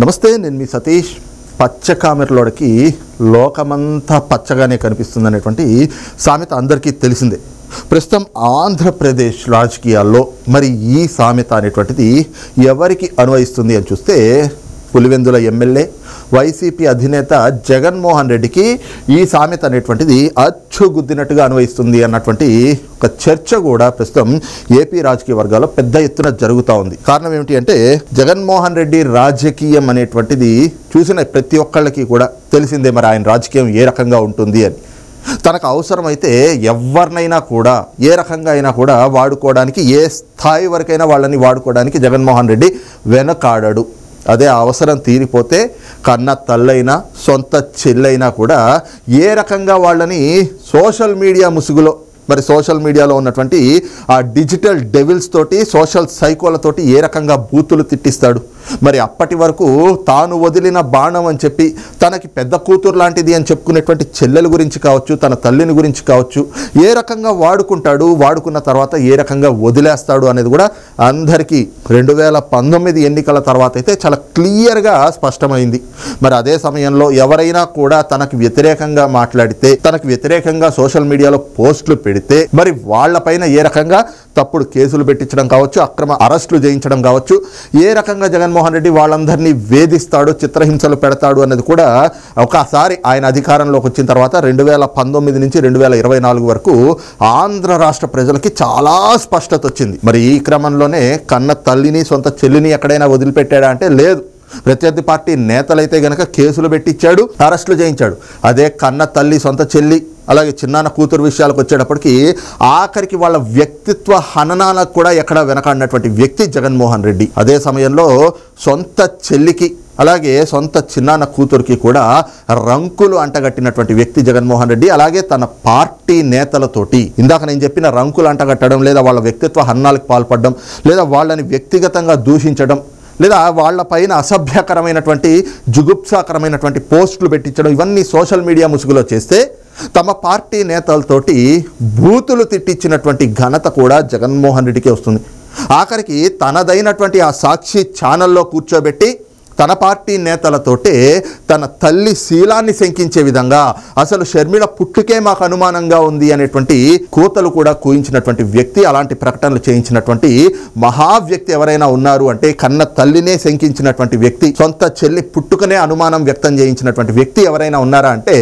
నమస్తే, నేను మీ సతీష్. పచ్చ కామెరలోడికి లోకమంతా పచ్చగానే కనిపిస్తుంది అనేటువంటి సామెత అందరికీ తెలిసిందే. ప్రస్తుతం ఆంధ్రప్రదేశ్ రాజకీయాల్లో మరి ఈ సామెత అనేటువంటిది ఎవరికి అన్వయిస్తుంది అని చూస్తే పులివెందుల ఎమ్మెల్యే వైసీపీ అధినేత జగన్మోహన్ రెడ్డికి ఈ సామెత అనేటువంటిది అచ్చుగుద్దినట్టుగా అన్వయిస్తుంది అన్నటువంటి ఒక చర్చ కూడా ప్రస్తుతం ఏపీ రాజకీయ వర్గాల్లో పెద్ద ఎత్తున జరుగుతూ ఉంది. కారణం ఏమిటి అంటే జగన్మోహన్ రెడ్డి రాజకీయం అనేటువంటిది చూసిన ప్రతి ఒక్కళ్ళకి కూడా తెలిసిందే మరి ఆయన రాజకీయం ఏ రకంగా ఉంటుంది అని. తనకు అవసరమైతే ఎవరినైనా కూడా ఏ రకంగా అయినా కూడా వాడుకోవడానికి, ఏ స్థాయి వరకైనా వాళ్ళని వాడుకోవడానికి జగన్మోహన్ రెడ్డి వెనకాడడు. అదే అవసరం తీరిపోతే కన్న తల్లైనా సొంత చెల్లైనా కూడా ఏ రకంగా వాళ్ళని సోషల్ మీడియా ముసుగులో మరి సోషల్ మీడియాలో ఉన్నటువంటి ఆ డిజిటల్ డెవిల్స్ తోటి, సోషల్ సైకోలతోటి ఏ రకంగా బూతులు తిట్టిస్తాడు. మరి అప్పటి వరకు తాను వదిలిన బాణం అని చెప్పి తనకి పెద్ద కూతురు లాంటిది అని చెప్పుకునేటువంటి చెల్లెల గురించి కావచ్చు, తన తల్లిని గురించి కావచ్చు, ఏ రకంగా వాడుకుంటాడు, వాడుకున్న తర్వాత ఏ రకంగా వదిలేస్తాడు అనేది కూడా అందరికీ 2019 ఎన్నికల తర్వాత అయితే చాలా క్లియర్గా స్పష్టమైంది. మరి అదే సమయంలో ఎవరైనా కూడా తనకు వ్యతిరేకంగా మాట్లాడితే, తనకు వ్యతిరేకంగా సోషల్ మీడియాలో పోస్టులు పెడితే మరి వాళ్ళపైన ఏ రకంగా తప్పుడు కేసులు పెట్టించడం కావచ్చు, అక్రమ అరెస్టులు చేయించడం కావచ్చు, ఏ రకంగా జగన్మోహన్ రెడ్డి వాళ్ళందరినీ వేధిస్తాడు, చిత్రహింసలు పెడతాడు అన్నది కూడా ఒకసారి ఆయన అధికారంలోకి వచ్చిన తర్వాత 2019 నుంచి 2024 వరకు ఆంధ్ర రాష్ట్ర ప్రజలకి చాలా స్పష్టత వచ్చింది. మరి ఈ క్రమంలోనే కన్న తల్లిని సొంత చెల్లిని ఎక్కడైనా వదిలిపెట్టాడా అంటే లేదు. ప్రత్యర్థి పార్టీ నేతలైతే గనక కేసులు పెట్టించాడు, అరెస్టులు చేయించాడు. అదే కన్న తల్లి సొంత చెల్లి అలాగే చిన్నాన్న కూతురు విషయాలకు వచ్చేటప్పటికి ఆఖరికి వాళ్ళ వ్యక్తిత్వ హననాలకు కూడా ఎక్కడ వెనకాడినటువంటి వ్యక్తి జగన్మోహన్ రెడ్డి. అదే సమయంలో సొంత చెల్లికి అలాగే సొంత చిన్నాన్న కూతురికి కూడా రంకులు అంటగట్టినటువంటి వ్యక్తి జగన్మోహన్ రెడ్డి. అలాగే తన పార్టీ నేతలతోటి ఇందాక నేను చెప్పిన రంకులు అంటగట్టడం, లేదా వాళ్ళ వ్యక్తిత్వ హననాలకు పాల్పడడం, లేదా వాళ్ళని వ్యక్తిగతంగా దూషించడం, లేదా వాళ్ళపైన అసభ్యకరమైనటువంటి జుగుప్సాకరమైనటువంటి పోస్టులు పెట్టించడం, ఇవన్నీ సోషల్ మీడియా ముసుగులో చేస్తే తమ పార్టీ నేతలతోటి బూతులు తిట్టించినటువంటి ఘనత కూడా జగన్మోహన్ రెడ్డికే వస్తుంది. ఆఖరికి తనదైనటువంటి ఆ సాక్షి ఛానల్లో కూర్చోబెట్టి తన పార్టీ నేతలతోటే తన తల్లి శీలాన్ని శంకించే విధంగా, అసలు షర్మిల పుట్టుకే మాకు అనుమానంగా ఉంది అనేటువంటి కూతలు కూడా కూయించినటువంటి వ్యక్తి, అలాంటి ప్రకటనలు చేయించినటువంటి మహా వ్యక్తి ఎవరైనా ఉన్నారు అంటే కన్న తల్లినే శంకించినటువంటి వ్యక్తి, సొంత చెల్లి పుట్టుకనే అనుమానం వ్యక్తం చేయించినటువంటి వ్యక్తి ఎవరైనా ఉన్నారా అంటే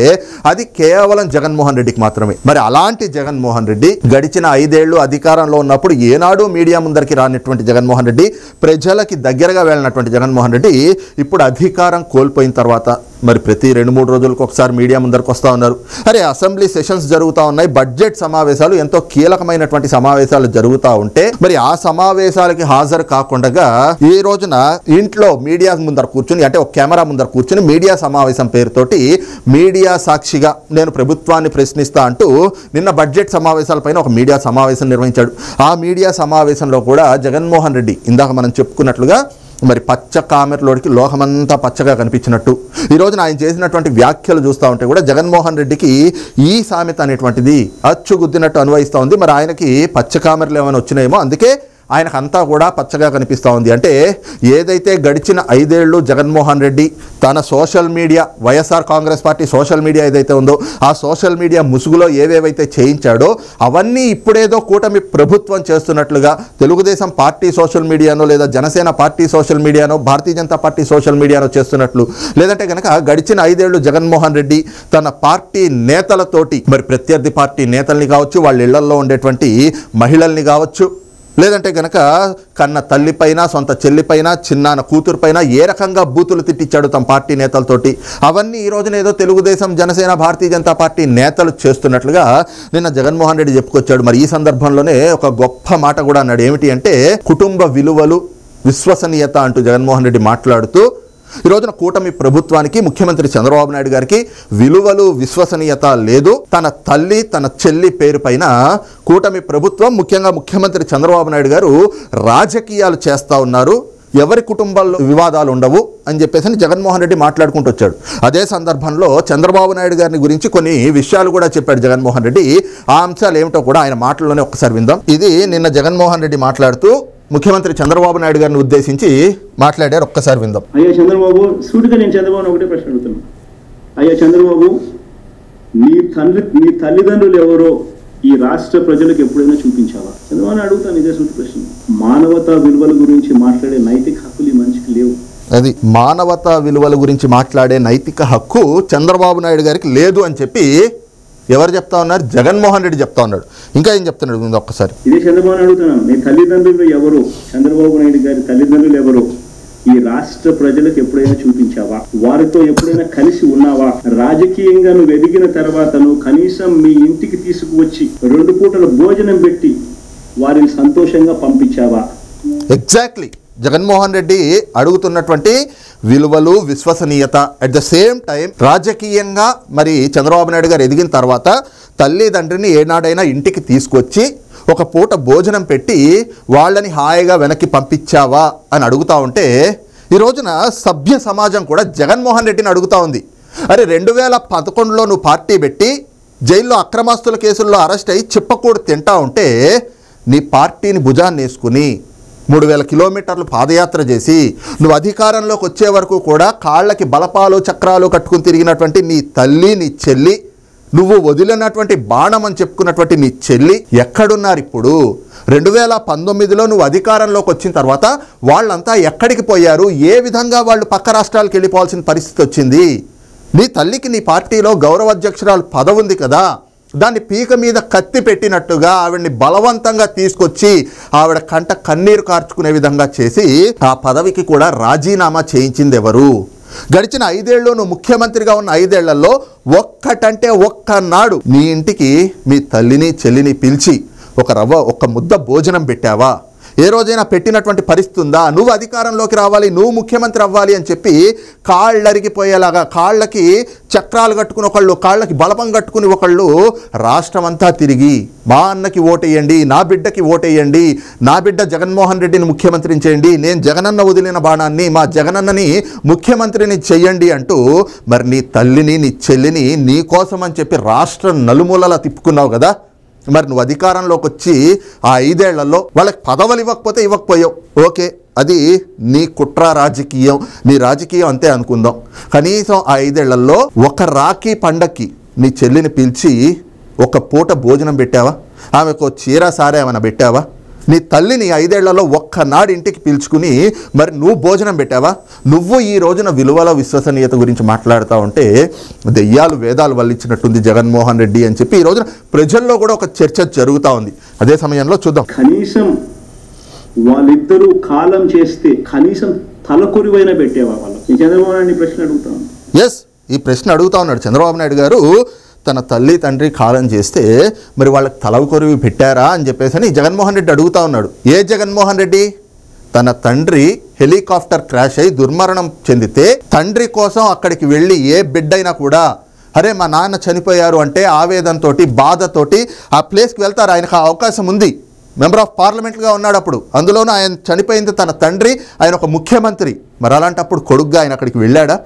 అది కేవలం జగన్మోహన్ రెడ్డికి మాత్రమే. మరి అలాంటి జగన్మోహన్ రెడ్డి గడిచిన 5 ఏళ్ళు అధికారంలో ఉన్నప్పుడు ఏనాడు మీడియా ముందరికి రానటువంటి జగన్మోహన్ రెడ్డి, ప్రజలకి దగ్గరగా వెళ్ళినటువంటి జగన్మోహన్ రెడ్డి ఇప్పుడు అధికారం కోల్పోయిన తర్వాత మరి ప్రతి 2-3 రోజులకు ఒకసారి మీడియా ముందరకు వస్తూ ఉన్నారు. అరే అసెంబ్లీ సెషన్స్ జరుగుతూ ఉన్నాయి, బడ్జెట్ సమావేశాలు ఎంతో కీలకమైనటువంటి సమావేశాలు జరుగుతూ ఉంటే మరి ఆ సమావేశాలకి హాజరు కాకుండా ఈ రోజున ఇంట్లో మీడియా ముందర కూర్చుని, అంటే ఒక కెమెరా ముందర కూర్చుని మీడియా సమావేశం పేరుతోటి మీడియా సాక్షిగా నేను ప్రభుత్వాన్ని ప్రశ్నిస్తా అంటూ నిన్న బడ్జెట్ సమావేశాలపైన ఒక మీడియా సమావేశం నిర్వహించాడు. ఆ మీడియా సమావేశంలో కూడా జగన్మోహన్ రెడ్డి ఇందాక మనం చెప్పుకున్నట్లుగా మరి పచ్చ కామెరలోడికి లోకమంతా పచ్చగా కనిపించినట్టు ఈ రోజున ఆయన చేసినటువంటి వ్యాఖ్యలు చూస్తూ ఉంటే కూడా జగన్మోహన్ రెడ్డికి ఈ సామెత అనేటువంటిది అచ్చుగుద్దినట్టు అన్వయిస్తూ ఉంది. మరి ఆయనకి పచ్చ కామెరలు ఏమైనా వచ్చినాయేమో, అందుకే ఆయనకంతా కూడా పచ్చగా కనిపిస్తూ ఉంది. అంటే ఏదైతే గడిచిన 5 ఏళ్ళు జగన్మోహన్ రెడ్డి తన social media, YSR Congress party social media ఏదైతే ఉందో ఆ సోషల్ మీడియా ముసుగులో ఏవేవైతే చేయించాడో అవన్నీ ఇప్పుడేదో కూటమి ప్రభుత్వం చేస్తున్నట్లుగా తెలుగుదేశం పార్టీ సోషల్ మీడియానో, లేదా Janasena party social మీడియానో, Bharatiya Janata party social మీడియానో చేస్తున్నట్లు, లేదంటే కనుక గడిచిన 5 ఏళ్ళు జగన్మోహన్ రెడ్డి తన పార్టీ నేతలతోటి మరి ప్రత్యర్థి పార్టీ నేతల్ని కావచ్చు, వాళ్ళ ఇళ్లల్లో ఉండేటువంటి మహిళల్ని కావచ్చు, లేదంటే కనుక కన్న తల్లిపైన సొంత చెల్లిపైన చిన్నాన్న కూతురుపైన ఏ రకంగా బూతులు తిట్టించాడు తమ పార్టీ నేతలతోటి, అవన్నీ ఈ రోజున ఏదో తెలుగుదేశం, జనసేన, భారతీయ జనతా పార్టీ నేతలు చేస్తున్నట్లుగా నిన్న జగన్మోహన్ రెడ్డి చెప్పుకొచ్చాడు. మరి ఈ సందర్భంలోనే ఒక గొప్ప మాట కూడా అన్నాడు. ఏమిటి అంటే కుటుంబ విలువలు, విశ్వసనీయత అంటూ జగన్మోహన్ రెడ్డి మాట్లాడుతూ ఈ రోజున కూటమి ప్రభుత్వానికి, ముఖ్యమంత్రి చంద్రబాబు నాయుడు గారికి విలువలు, విశ్వసనీయత లేదు. తన తల్లి తన చెల్లి పేరు పైన కూటమి ప్రభుత్వం, ముఖ్యంగా ముఖ్యమంత్రి చంద్రబాబు నాయుడు గారు రాజకీయాలు చేస్తూ ఉన్నారు, ఎవరి కుటుంబాల్లో వివాదాలు ఉండవు అని చెప్పేసి జగన్మోహన్ రెడ్డి మాట్లాడుకుంటూ వచ్చాడు. అదే సందర్భంలో చంద్రబాబు నాయుడు గారిని గురించి కొన్ని విషయాలు కూడా చెప్పాడు జగన్మోహన్ రెడ్డి. ఆ అంశాలు ఏమిటో కూడా ఆయన మాటల్లోనే ఒక్కసారి విందాం. ఇది నిన్న జగన్మోహన్ రెడ్డి మాట్లాడుతూ ముఖ్యమంత్రి చంద్రబాబు నాయుడు గారిని ఉద్దేశించి మాట్లాడారు. ఒక్కసారి విందాం. అయ్యా చంద్రబాబు, సూటిగా నేను చంద్రబాబు ఒకటే ప్రశ్న అడుగుతున్నా. అయ్యా చంద్రబాబు, నీ తల్లిదండ్రులు ఎవరో ఈ రాష్ట్ర ప్రజలకు ఎప్పుడైనా చూపించావా? చంద్రబాబు అడుగుతాను ఇదే సూటి ప్రశ్న. మానవతా విలువల గురించి మాట్లాడే నైతిక హక్కులు ఈ మనిషికి లేవు. అది మానవతా విలువల గురించి మాట్లాడే నైతిక హక్కు చంద్రబాబు నాయుడు గారికి లేదు అని చెప్పి ఎవరు చెప్తా ఉన్నారు? జగన్మోహన్ రెడ్డి చెప్తా ఉన్నాడు. ఇంకా ఏం చెప్తున్నాడు ఒక్కసారి. ఇదే చంద్రబాబు అడుగుతున్నాను, నీ తల్లిదండ్రులు ఎవరు, చంద్రబాబు నాయుడు గారి తల్లిదండ్రులు ఎవరు ఈ రాష్ట్ర ప్రజలకు ఎప్పుడైనా చూపించావా? వారితో ఎప్పుడైనా కలిసి ఉన్నావా? రాజకీయంగా నువ్వు ఎదిగిన తర్వాత నువ్వు కనీసం మీ ఇంటికి తీసుకువచ్చి 2 పూటల భోజనం పెట్టి వారిని సంతోషంగా పంపించావా? ఎగ్జాక్ట్లీ జగన్మోహన్ రెడ్డి అడుగుతున్నటువంటి విలువలు, విశ్వసనీయత. అట్ ద సేమ్ టైం రాజకీయంగా మరి చంద్రబాబు నాయుడు గారు ఎదిగిన తర్వాత తల్లిదండ్రిని ఏనాడైనా ఇంటికి తీసుకొచ్చి ఒక పూట భోజనం పెట్టి వాళ్ళని హాయిగా వెనక్కి పంపించావా అని అడుగుతూ ఉంటే, ఈ రోజున సభ్య సమాజం కూడా జగన్మోహన్ రెడ్డిని అడుగుతూ ఉంది. అరే 2011లో నువ్వు పార్టీ పెట్టి జైల్లో అక్రమాస్తుల కేసుల్లో అరెస్ట్ అయ్యి చిప్పకూడు తింటా ఉంటే నీ పార్టీని భుజాన్ని వేసుకుని 3000 కిలోమీటర్లు పాదయాత్ర చేసి నువ్వు అధికారంలోకి వచ్చే వరకు కూడా కాళ్ళకి బలపాలు చక్రాలు కట్టుకుని తిరిగినటువంటి నీ తల్లి, నీ చెల్లి, నువ్వు వదిలినటువంటి బాణం అని చెప్పుకున్నటువంటి నీ చెల్లి ఎక్కడున్నారు ఇప్పుడు? 2019లో నువ్వు అధికారంలోకి వచ్చిన తర్వాత వాళ్ళంతా ఎక్కడికి పోయారు? ఏ విధంగా వాళ్ళు పక్క రాష్ట్రాలకు వెళ్ళిపోవాల్సిన పరిస్థితి వచ్చింది? నీ తల్లికి నీ పార్టీలో గౌరవ అధ్యక్షురాలు పదవి ఉంది కదా, దాన్ని పీక మీద కత్తి పెట్టినట్టుగా ఆవిడ్ని బలవంతంగా తీసుకొచ్చి ఆవిడ కంట కన్నీరు కార్చుకునే విధంగా చేసి ఆ పదవికి కూడా రాజీనామా చేయించింది ఎవరు? గడిచిన 5 ఏళ్ళు నువ్వు ముఖ్యమంత్రిగా ఉన్న 5 ఏళ్లలో ఒక్కటంటే ఒక్కనాడు నీ ఇంటికి మీ తల్లిని, చెల్లిని పిలిచి ఒక ముద్ద భోజనం పెట్టావా? ఏ రోజైనా పెట్టినటువంటి పరిస్థితి ఉందా? నువ్వు అధికారంలోకి రావాలి, నువ్వు ముఖ్యమంత్రి అవ్వాలి అని చెప్పి కాళ్ళరిగిపోయేలాగా కాళ్ళకి చక్రాలు కట్టుకుని ఒకళ్ళు, కాళ్ళకి బలపం కట్టుకుని ఒకళ్ళు రాష్ట్రం అంతా తిరిగి మా అన్నకి ఓటేయండి, నా బిడ్డకి ఓటేయండి, నా బిడ్డ జగన్మోహన్ రెడ్డిని ముఖ్యమంత్రిని చేయండి, నేను జగనన్న వదిలిన బాణాన్ని మా జగనన్నని ముఖ్యమంత్రిని చెయ్యండి అంటూ మరి నీ తల్లిని, నీ చెల్లిని నీ కోసం అని చెప్పి రాష్ట్రం నలుమూలలా తిప్పుకున్నావు కదా. మరి నువ్వు అధికారంలోకి వచ్చి ఆ 5 ఏళ్లలో వాళ్ళకి పదవులు ఇవ్వకపోయావు. ఓకే, అది నీ కుట్ర రాజకీయం, నీ రాజకీయం అంతే అనుకుందాం. కనీసం ఆ 5 ఏళ్లలో ఒక రాఖీ పండక్కి నీ చెల్లిని పిలిచి ఒక పూట భోజనం పెట్టావా? ఆమెకు చీర సారా ఏమైనా పెట్టావా? నీ తల్లిని 5 ఏళ్లలో ఒక్కనాడు ఇంటికి పిలుచుకుని మరి నువ్వు భోజనం పెట్టావా? నువ్వు ఈ రోజున విలువల, విశ్వసనీయత గురించి మాట్లాడుతూ ఉంటే దెయ్యాలు వేదాలు వల్లించినట్టుంది జగన్మోహన్ రెడ్డి అని చెప్పి ఈ రోజున ప్రజల్లో కూడా ఒక చర్చ జరుగుతూ ఉంది. అదే సమయంలో చూద్దాం. కనీసం వాళ్ళిద్దరూ కాలం చేస్తే కనీసం తలకొరివైనా పెట్టేవా వాళ్ళు? చంద్రబాబు నాయుడు ప్రశ్న అడుగుతాను. ఎస్, ఈ ప్రశ్న అడుగుతా ఉన్నాడు చంద్రబాబు నాయుడు గారు. తన తల్లి, తండ్రి కాలం చేస్తే మరి వాళ్ళకి తలకొరివి పెట్టారా అని చెప్పేసి అని జగన్మోహన్ రెడ్డి అడుగుతా ఉన్నాడు. ఏ జగన్మోహన్ రెడ్డి? తన తండ్రి హెలికాప్టర్ క్రాష్ అయి దుర్మరణం చెందితే తండ్రి కోసం అక్కడికి వెళ్ళి ఏ బిడ్డైనా కూడా అరే మా నాన్న చనిపోయారు అంటే ఆవేదనతోటి, బాధతోటి ఆ ప్లేస్కి వెళ్తారు. ఆయనకు అవకాశం ఉంది, మెంబర్ ఆఫ్ పార్లమెంట్గా ఉన్నాడు అప్పుడు. అందులోనూ ఆయన చనిపోయింది తన తండ్రి, ఆయన ఒక ముఖ్యమంత్రి. మరి అలాంటప్పుడు కొడుగ్గా ఆయన అక్కడికి వెళ్ళాడా?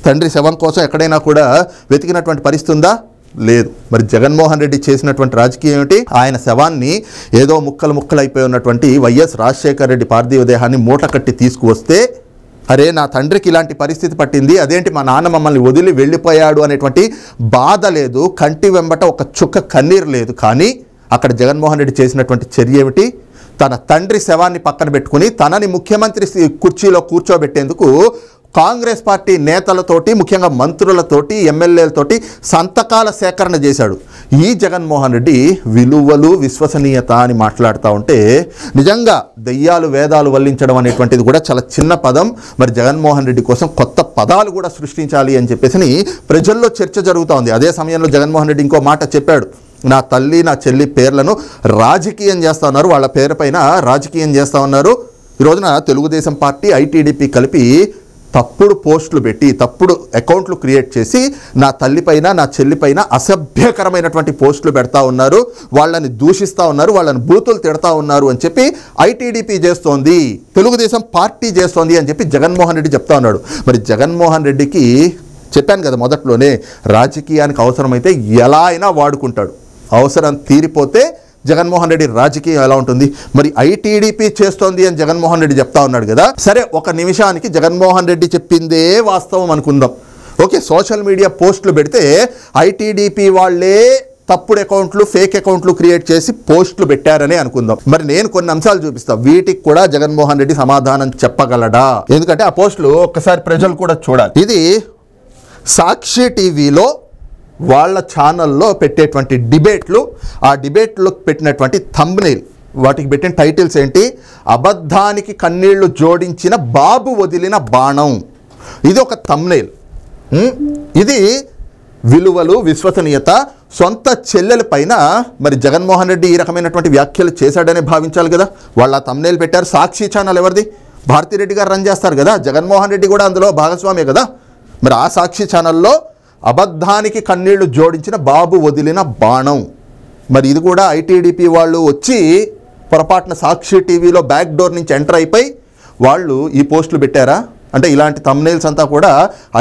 తండ్రి శవం కోసం ఎక్కడైనా కూడా వెతికినటువంటి పరిస్థితి ఉందా? లేదు. మరి జగన్మోహన్ రెడ్డి చేసినటువంటి రాజకీయం ఏమిటి? ఆయన శవాన్ని ఏదో ముక్కలు అయిపోయి ఉన్నటువంటి వైఎస్ రాజశేఖర రెడ్డి పార్థివ దేహాన్ని మూట కట్టి తీసుకువస్తే అరే నా తండ్రికి ఇలాంటి పరిస్థితి పట్టింది, అదేంటి మా నాన్న మమ్మల్ని వదిలి వెళ్ళిపోయాడు అనేటువంటి బాధ లేదు, కంటి వెంబట ఒక చుక్క కన్నీరు లేదు. కానీ అక్కడ జగన్మోహన్ రెడ్డి చేసినటువంటి చర్య ఏమిటి? తన తండ్రి శవాన్ని పక్కన పెట్టుకుని తనని ముఖ్యమంత్రి కుర్చీలో కూర్చోబెట్టేందుకు కాంగ్రెస్ పార్టీ నేతలతోటి, ముఖ్యంగా మంత్రులతోటి, ఎమ్మెల్యేలతోటి సంతకాల సేకరణ చేశాడు. ఈ జగన్మోహన్ రెడ్డి విలువలు, విశ్వసనీయత అని మాట్లాడుతూ ఉంటే నిజంగా దెయ్యాలు వేదాలు వల్లించడం అనేటువంటిది కూడా చాలా చిన్న పదం. మరి జగన్మోహన్ రెడ్డి కోసం కొత్త పదాలు కూడా సృష్టించాలి అని చెప్పేసి ప్రజల్లో చర్చ జరుగుతూ ఉంది. అదే సమయంలో జగన్మోహన్ రెడ్డి ఇంకో మాట చెప్పాడు. నా తల్లి, నా చెల్లి పేర్లను రాజకీయం చేస్తూ ఉన్నారు, వాళ్ళ పేరు పైన రాజకీయం చేస్తూ ఉన్నారు. ఈ రోజున తెలుగుదేశం పార్టీ, ఐటీడీపీ కలిపి తప్పుడు పోస్టులు పెట్టి, తప్పుడు అకౌంట్లు క్రియేట్ చేసి నా తల్లిపైన, నా చెల్లిపైన అసభ్యకరమైనటువంటి పోస్టులు పెడతా ఉన్నారు, వాళ్ళని దూషిస్తూ ఉన్నారు, వాళ్ళని బూతులు తిడతా ఉన్నారు అని చెప్పి ఐటీడీపీ చేస్తోంది, తెలుగుదేశం పార్టీ చేస్తోంది అని చెప్పి జగన్మోహన్ రెడ్డి చెప్తా ఉన్నాడు. మరి జగన్మోహన్ రెడ్డికి చెప్పాను కదా మొదట్లోనే, రాజకీయానికి అవసరమైతే ఎలా అయినా వాడుకుంటాడు, అవసరం తీరిపోతే జగన్మోహన్ రెడ్డి రాజకీయం ఎలా ఉంటుంది? మరి ఐటీడీపీ చేస్తోంది అని జగన్మోహన్ రెడ్డి చెప్తా ఉన్నాడు కదా. సరే, ఒక నిమిషానికి జగన్మోహన్ రెడ్డి చెప్పిందే వాస్తవం అనుకుందాం. ఓకే, సోషల్ మీడియా పోస్టులు పెడితే ఐటీడీపీ వాళ్ళే తప్పుడు అకౌంట్లు, ఫేక్ అకౌంట్లు క్రియేట్ చేసి పోస్టులు పెట్టారని అనుకుందాం. మరి నేను కొన్ని అంశాలు చూపిస్తా, వీటికి కూడా జగన్మోహన్ రెడ్డి సమాధానం చెప్పగలడా? ఎందుకంటే ఆ పోస్టులు ఒక్కసారి ప్రజలు కూడా చూడాలి. ఇది సాక్షి టీవీలో వాళ్ళ ఛానల్లో పెట్టేటువంటి డిబేట్లు, ఆ డిబేట్లో పెట్టినటువంటి థంబ్నెయిల్, వాటికి పెట్టిన టైటిల్స్ ఏంటి? అబద్ధానికి కన్నీళ్లు జోడించిన బాబు వదిలిన బాణం. ఇది ఒక థంబ్నెయిల్. ఇది విలువలు, విశ్వసనీయత. సొంత చెల్లెల పైన మరి జగన్మోహన్ రెడ్డి ఈ రకమైనటువంటి వ్యాఖ్యలు చేశాడనే భావించాలి కదా. వాళ్ళ థంబ్నెయిల్ పెట్టారు. సాక్షి ఛానల్ ఎవరిది? భారతిరెడ్డి గారు రన్ చేస్తారు కదా. జగన్మోహన్ రెడ్డి కూడా అందులో భాగస్వామే కదా. మరి ఆ సాక్షి ఛానల్లో అబద్ధానికి కన్నీళ్లు జోడించిన బాబు వదిలిన బాణం. మరి ఇది కూడా ఐటీడీపీ వాళ్ళు వచ్చి పొరపాటున సాక్షి టీవీలో బ్యాక్ డోర్ నుంచి ఎంటర్ అయిపోయి వాళ్ళు ఈ పోస్టులు పెట్టారా? అంటే ఇలాంటి థంబ్నెయిల్స్ అంతా కూడా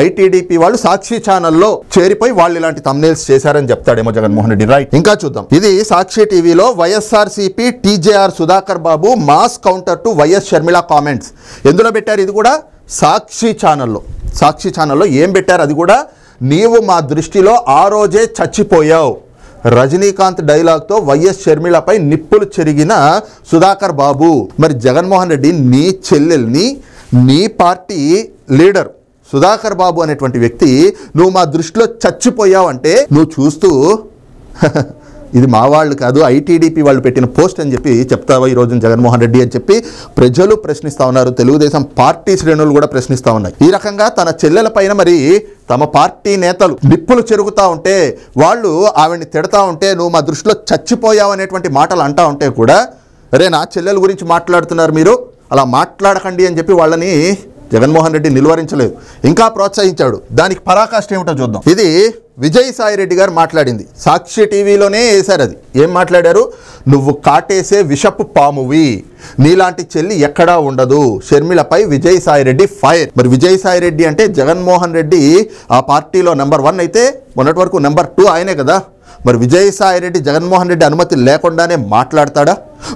ఐటీడీపీ వాళ్ళు సాక్షి ఛానల్లో చేరిపోయి వాళ్ళు ఇలాంటి థంబ్నెయిల్స్ చేశారని చెప్తాడేమో జగన్మోహన్ రెడ్డి. రైట్, ఇంకా చూద్దాం. ఇది సాక్షి టీవీలో YSRCP TJR Sudhakar Babu mass counter to YS Sharmila comments. ఎందులో పెట్టారు? ఇది కూడా సాక్షి ఛానల్లో. సాక్షి ఛానల్లో ఏం పెట్టారు? అది కూడా, నీవు మా దృష్టిలో ఆ రోజే చచ్చిపోయావు. రజనీకాంత్ డైలాగ్తో వైఎస్ షర్మిలపై నిప్పులు చెరిగిన సుధాకర్ బాబు. మరి జగన్మోహన్ రెడ్డి నీ చెల్లెల్ని, నీ పార్టీ లీడర్ సుధాకర్ బాబు అనేటువంటి వ్యక్తి నువ్వు మా దృష్టిలో చచ్చిపోయావు అంటే నువ్వు చూస్తూ ఇది మా వాళ్ళు కాదు, ఐటీడీపీ వాళ్ళు పెట్టిన పోస్ట్ అని చెప్పి చెప్తావా ఈరోజు జగన్మోహన్ రెడ్డి అని చెప్పి ప్రజలు ప్రశ్నిస్తూ ఉన్నారు. తెలుగుదేశం పార్టీ శ్రేణులు కూడా ప్రశ్నిస్తూ ఉన్నాయి. ఈ రకంగా తన చెల్లెల పైన మరి తమ పార్టీ నేతలు నిప్పులు చెరుగుతూ ఉంటే, వాళ్ళు ఆవిడ్ని తిడతా ఉంటే, నువ్వు మా దృష్టిలో చచ్చిపోయావు అనేటువంటి మాటలు అంటా ఉంటే కూడా, అరే నా చెల్లెల గురించి మాట్లాడుతున్నారు మీరు, అలా మాట్లాడకండి అని చెప్పి వాళ్ళని జగన్మోహన్ రెడ్డి నిలువరించలేదు, ఇంకా ప్రోత్సహించాడు. దానికి పరాకాష్ఠ ఏమిటో చూద్దాం. ఇది విజయసాయి రెడ్డి గారు మాట్లాడింది. సాక్షి టీవీలోనే వేశారు. అది ఏం మాట్లాడారు? నువ్వు కాటేసే విషపు పామువి, నీలాంటి చెల్లి ఎక్కడా ఉండదు. షర్మిలపై విజయసాయి రెడ్డి ఫైర్. మరి విజయసాయి రెడ్డి అంటే జగన్మోహన్ రెడ్డి ఆ పార్టీలో నెంబర్ 1 అయితే మొన్నటి వరకు నెంబర్ 2 ఆయనే కదా. మరి విజయసాయి రెడ్డి జగన్మోహన్ రెడ్డి అనుమతి లేకుండానే మాట్లాడతాడా?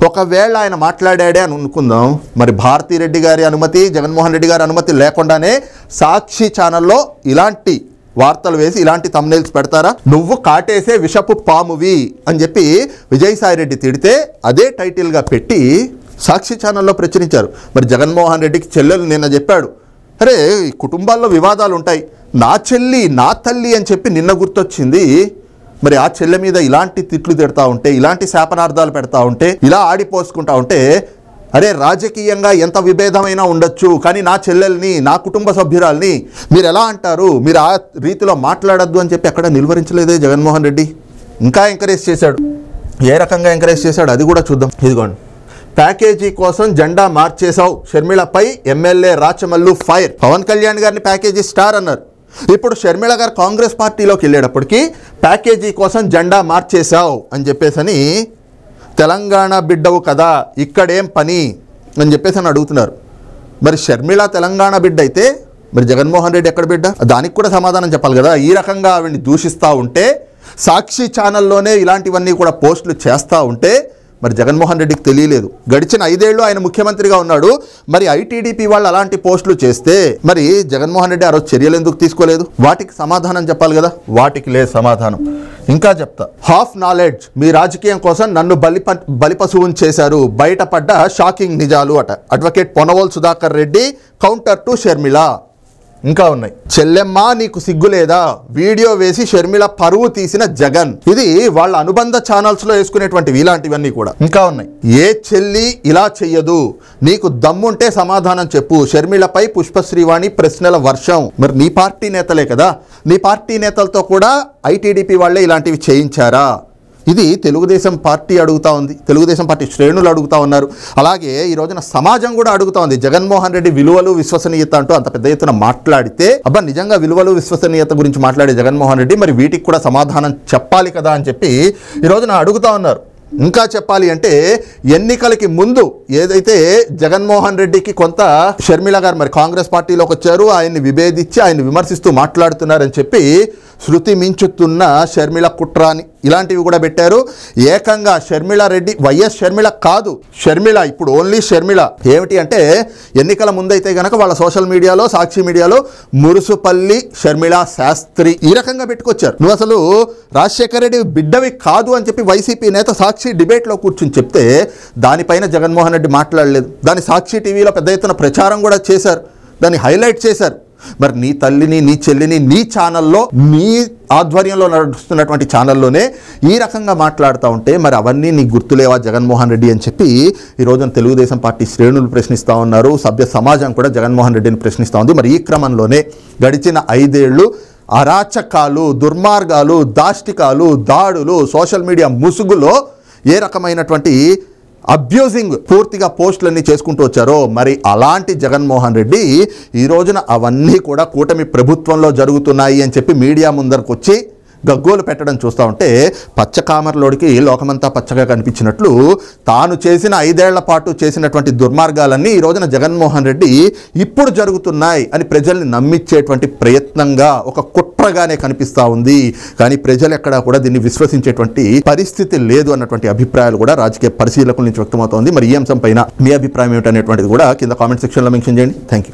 ఒకవేళ ఆయన మాట్లాడాడే అని అనుకుందాం, మరి భారతిరెడ్డి గారి అనుమతి, జగన్మోహన్ రెడ్డి గారి అనుమతి లేకుండానే సాక్షి ఛానల్లో ఇలాంటి వార్తలు వేసి ఇలాంటి థంబ్నెయిల్స్ పెడతారా? నువ్వు కాటేసే విషపు పామువి అని చెప్పి విజయసాయి రెడ్డి తిడితే అదే టైటిల్గా పెట్టి సాక్షి ఛానల్లో ప్రచురించారు. మరి జగన్మోహన్ రెడ్డికి చెల్లెలు నిన్న చెప్పాడు, అరే కుటుంబాల్లో వివాదాలు ఉంటాయి, నా చెల్లి నా తల్లి అని చెప్పి నిన్న గుర్తొచ్చింది. మరి ఆ చెల్లె మీద ఇలాంటి తిట్లు తిడతా ఉంటే, ఇలాంటి శాపనార్థాలు పెడతా ఉంటే, ఇలా ఆడిపోసుకుంటా ఉంటే, అరే రాజకీయంగా ఎంత విభేదమైనా ఉండొచ్చు, కానీ నా చెల్లెల్ని, నా కుటుంబ సభ్యురాల్ని మీరు ఎలా అంటారు? మీరు ఆ రీతిలో మాట్లాడద్దు అని చెప్పి అక్కడ నిలువరించలేదే జగన్మోహన్ రెడ్డి. ఇంకా ఎంకరేజ్ చేశాడు. ఏ రకంగా ఎంకరేజ్ చేశాడు అది కూడా చూద్దాం. ఇదిగోండి, ప్యాకేజీ కోసం జెండా మార్చేశావు, షర్మిలపై ఎమ్మెల్యే రాచమల్లు ఫైర్. పవన్ కళ్యాణ్ గారిని ప్యాకేజీ స్టార్ అన్నారు. ఇప్పుడు షర్మిల గారు కాంగ్రెస్ పార్టీలోకి వెళ్ళేటప్పటికి ప్యాకేజీ కోసం జెండా మార్చేశావు అని చెప్పేసని, తెలంగాణ బిడ్డవు కదా ఇక్కడేం పని అని చెప్పేసి అని అడుగుతున్నారు. మరి షర్మిల తెలంగాణ బిడ్డ అయితే మరి జగన్మోహన్ రెడ్డి ఎక్కడ బిడ్డ? దానికి కూడా సమాధానం చెప్పాలి కదా. ఈ రకంగా ఆవిడ్ని దూషిస్తూ ఉంటే, సాక్షి ఛానల్లోనే ఇలాంటివన్నీ కూడా పోస్టులు చేస్తూ ఉంటే మరి జగన్మోహన్ రెడ్డికి తెలియలేదు. గడిచిన 5 ఏళ్ళు ఆయన ముఖ్యమంత్రిగా ఉన్నాడు. మరి ఐటీడీపీ వాళ్ళు అలాంటి పోస్టులు చేస్తే మరి జగన్మోహన్ రెడ్డి ఆ రోజు చర్యలు ఎందుకు తీసుకోలేదు? వాటికి సమాధానం చెప్పాలి కదా. వాటికి లేదు సమాధానం. ఇంకా చెప్తా, హాఫ్ నాలెడ్జ్, మీ రాజకీయం కోసం నన్ను బలిపశువుని చేశారు, బయటపడ్డ షాకింగ్ నిజాలు అట. Advocate Ponavolu Sudhakar Reddy counter to Sharmila. ఇంకా ఉన్నాయి. చెల్లెమ్మ నీకు సిగ్గు లేదా, వీడియో వేసి షర్మిల పరువు తీసిన జగన్. ఇది వాళ్ళ అనుబంధ ఛానల్స్ లో వేసుకునేటువంటివి ఇలాంటివన్నీ కూడా. ఇంకా ఉన్నాయి. ఏ చెల్లి ఇలా చెయ్యదు, నీకు దమ్ముంటే సమాధానం చెప్పు, షర్మిలపై పుష్పశ్రీవాణి ప్రశ్నల వర్షం. మరి నీ పార్టీ నేతలే కదా, నీ పార్టీ నేతలతో కూడా ఐటీడీపీ వాళ్ళే ఇలాంటివి చేయించారా? ఇది తెలుగుదేశం పార్టీ అడుగుతా ఉంది, తెలుగుదేశం పార్టీ శ్రేణులు అడుగుతా ఉన్నారు. అలాగే ఈ రోజున సమాజం కూడా అడుగుతా ఉంది. జగన్మోహన్ రెడ్డి విలువలు విశ్వసనీయత అంటూ అంత పెద్ద ఎత్తున మాట్లాడితే, అబ్బా నిజంగా విలువలు విశ్వసనీయత గురించి మాట్లాడే జగన్మోహన్ రెడ్డి మరి వీటికి కూడా సమాధానం చెప్పాలి కదా అని చెప్పి ఈ రోజున అడుగుతా ఉన్నారు. ఇంకా చెప్పాలి అంటే, ఎన్నికలకి ముందు ఏదైతే జగన్మోహన్ రెడ్డికి కొంత షర్మిల గారు మరి కాంగ్రెస్ పార్టీలోకి వచ్చారు, ఆయన్ని విభేదించి ఆయన్ని విమర్శిస్తూ మాట్లాడుతున్నారని చెప్పి శృతి మించుతున్న షర్మిల కుట్రాని ఇలాంటివి కూడా పెట్టారు. ఏకంగా షర్మిళారెడ్డి, వైఎస్ షర్మిళ కాదు, షర్మిళ, ఇప్పుడు ఓన్లీ షర్మిళ. ఏమిటి అంటే ఎన్నికల ముందైతే గనక వాళ్ళ సోషల్ మీడియాలో, సాక్షి మీడియాలో మురుసుపల్లి షర్మిళ శాస్త్రి ఈ రకంగా పెట్టుకొచ్చారు. నువ్వు అసలు రాజశేఖర రెడ్డి బిడ్డవి కాదు అని చెప్పి వైసీపీ నేత సాక్షి డిబేట్లో కూర్చుని చెప్తే దానిపైన జగన్మోహన్ రెడ్డి మాట్లాడలేదు. దాని సాక్షి టీవీలో పెద్ద ఎత్తున ప్రచారం కూడా చేశారు, దాన్ని హైలైట్ చేశారు. మరి నీ తల్లిని, నీ చెల్లిని నీ ఛానల్లో, నీ ఆధ్వర్యంలో నడుస్తున్నటువంటి ఛానల్లోనే ఈ రకంగా మాట్లాడుతూ ఉంటే మరి అవన్నీ నీకు గుర్తులేవా జగన్మోహన్ రెడ్డి అని చెప్పి ఈ రోజున తెలుగుదేశం పార్టీ శ్రేణులు ప్రశ్నిస్తూ ఉన్నారు. సభ్య సమాజం కూడా జగన్మోహన్ రెడ్డిని ప్రశ్నిస్తూ ఉంది. మరి ఈ క్రమంలోనే గడిచిన 5 ఏళ్ళు అరాచకాలు, దుర్మార్గాలు, దాష్టికాలు, దాడులు, సోషల్ మీడియా ముసుగులో ఏ రకమైనటువంటి అబ్యూజింగ్ పూర్తిగా పోస్టులన్నీ చేసుకుంటూ వచ్చారో మరి అలాంటి జగన్మోహన్ రెడ్డి ఈ రోజున అవన్నీ కూడా కూటమి ప్రభుత్వంలో జరుగుతున్నాయి అని చెప్పి మీడియా ముందరకు వచ్చి గగ్గోలు పెట్టడం చూస్తూ ఉంటే పచ్చకామర్లోడికి లోకమంతా పచ్చగా కనిపించినట్లు తాను చేసిన 5 ఏళ్ల పాటు చేసినటువంటి దుర్మార్గాలన్నీ ఈ రోజున జగన్మోహన్ రెడ్డి ఇప్పుడు జరుగుతున్నాయి అని ప్రజల్ని నమ్మించేటువంటి ప్రయత్నంగా, ఒక కుట్రగానే కనిపిస్తూ ఉంది. కానీ ప్రజలు ఎక్కడా కూడా దీన్ని విశ్వసించేటువంటి పరిస్థితి లేదు అన్నటువంటి అభిప్రాయాలు కూడా రాజకీయ పరిశీలకుల నుంచి వ్యక్తమవుతోంది. మరి ఈ అంశం పైన మీ అభిప్రాయం ఏమిటనేటువంటిది కూడా కింద కామెంట్ సెక్షన్లో మెన్షన్ చేయండి. Thank you.